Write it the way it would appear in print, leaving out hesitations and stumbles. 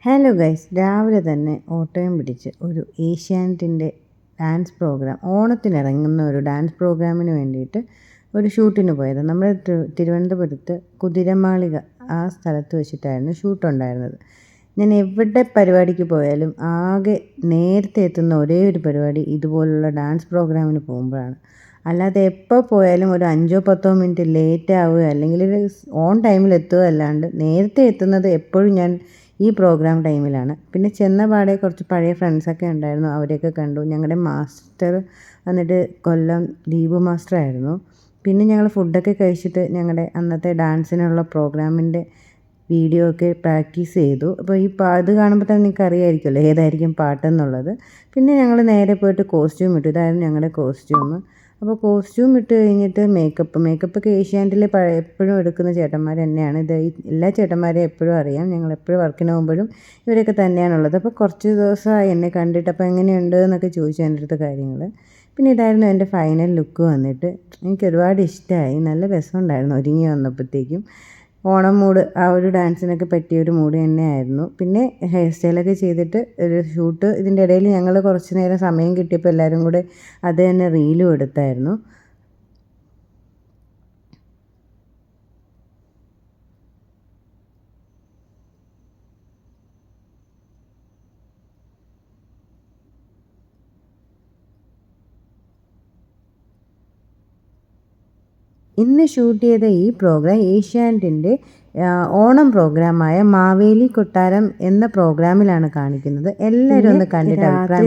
Hello guys, രാവിലെ തന്നെ ഓട്ടോയും പിടിച്ച് ഒരു ഏഷ്യാനെറ്റിൻ്റെ ഡാൻസ് പ്രോഗ്രാം, ഓണത്തിനിറങ്ങുന്ന ഒരു ഡാൻസ് പ്രോഗ്രാമിന് വേണ്ടിയിട്ട് ഒരു ഷൂട്ടിന് പോയത്. നമ്മൾ തിരുവനന്തപുരത്ത് കുതിരമാളിക ആ സ്ഥലത്ത് വെച്ചിട്ടായിരുന്നു ഷൂട്ടുണ്ടായിരുന്നത്. ഞാൻ എവിടെ പരിപാടിക്ക് പോയാലും ആകെ നേരത്തെ എത്തുന്ന ഒരേ ഒരു പരിപാടി ഇതുപോലുള്ള ഡാൻസ് പ്രോഗ്രാമിന് പോകുമ്പോഴാണ്. അല്ലാതെ എപ്പോൾ പോയാലും ഒരു 5-10 മിനിറ്റ് ലേറ്റ് ആവുകയോ അല്ലെങ്കിൽ ഓൺ ടൈമിൽ എത്തുകയോ അല്ലാണ്ട് നേരത്തെ എത്തുന്നത് എപ്പോഴും ഞാൻ ഈ പ്രോഗ്രാം ടൈമിലാണ്. പിന്നെ ചെന്ന പാടെ കുറച്ച് പഴയ ഫ്രണ്ട്സൊക്കെ ഉണ്ടായിരുന്നു, അവരെയൊക്കെ കണ്ടു. ഞങ്ങളുടെ മാസ്റ്റർ വന്നിട്ട് കൊല്ലം ദീപു മാസ്റ്റർ ആയിരുന്നു. പിന്നെ ഞങ്ങൾ ഫുഡൊക്കെ കഴിച്ചിട്ട് ഞങ്ങളുടെ അന്നത്തെ ഡാൻസിനുള്ള പ്രോഗ്രാമിൻ്റെ വീഡിയോ ഒക്കെ പ്രാക്ടീസ് ചെയ്തു. അപ്പോൾ ഇത് കാണുമ്പോൾ തന്നെ നിങ്ങൾക്ക് അറിയാമായിരിക്കുമല്ലോ ഏതായിരിക്കും പാട്ടെന്നുള്ളത്. പിന്നെ ഞങ്ങൾ നേരെ പോയിട്ട് കോസ്റ്റ്യൂം ഇട്ടു. ഇതായിരുന്നു ഞങ്ങളുടെ കോസ്റ്റ്യൂം. അപ്പോൾ കോസ്റ്റ്യൂം ഇട്ട് കഴിഞ്ഞിട്ട് മേക്കപ്പൊക്കെ ഏഷ്യാനെറ്റിൽ എപ്പോഴും എടുക്കുന്ന ചേട്ടന്മാർ തന്നെയാണ്. എല്ലാ ചേട്ടന്മാരെയും എപ്പോഴും അറിയാം. ഞങ്ങൾ എപ്പോഴും വർക്കിന് പോകുമ്പോഴും ഇവരൊക്കെ തന്നെയാണുള്ളത്. അപ്പോൾ കുറച്ച് ദിവസമായി എന്നെ കണ്ടിട്ട്, അപ്പോൾ എങ്ങനെയുണ്ട് എന്നൊക്കെ ചോദിച്ചു എൻ്റെ അടുത്ത കാര്യങ്ങൾ. പിന്നെ ഇതായിരുന്നു എൻ്റെ ഫൈനൽ ലുക്ക് വന്നിട്ട്. എനിക്ക് ഒരുപാട് ഇഷ്ടമായി, നല്ല രസമുണ്ടായിരുന്നു ഒരുങ്ങി വന്നപ്പോഴത്തേക്കും. ഓണം മൂഡ്, ആ ഒരു ഡാൻസിനൊക്കെ പറ്റിയ ഒരു മൂഡ് തന്നെയായിരുന്നു. പിന്നെ ഹെയർ സ്റ്റൈലൊക്കെ ചെയ്തിട്ട് ഒരു ഷൂട്ട്. ഇതിൻ്റെ ഇടയിൽ ഞങ്ങൾ കുറച്ച് നേരം സമയം കിട്ടിയപ്പോൾ എല്ലാവരും കൂടെ അത് തന്നെ റീലും എടുത്തായിരുന്നു. ഇന്ന് ഷൂട്ട് ചെയ്ത ഈ പ്രോഗ്രാം ഏഷ്യാനെറ്റിൻ്റെ ഓണം പ്രോഗ്രാമായ മാവേലി കൊട്ടാരം എന്ന പ്രോഗ്രാമിലാണ് കാണിക്കുന്നത്. എല്ലാവരും ഒന്ന് കണ്ടിട്ട് അഭിപ്രായം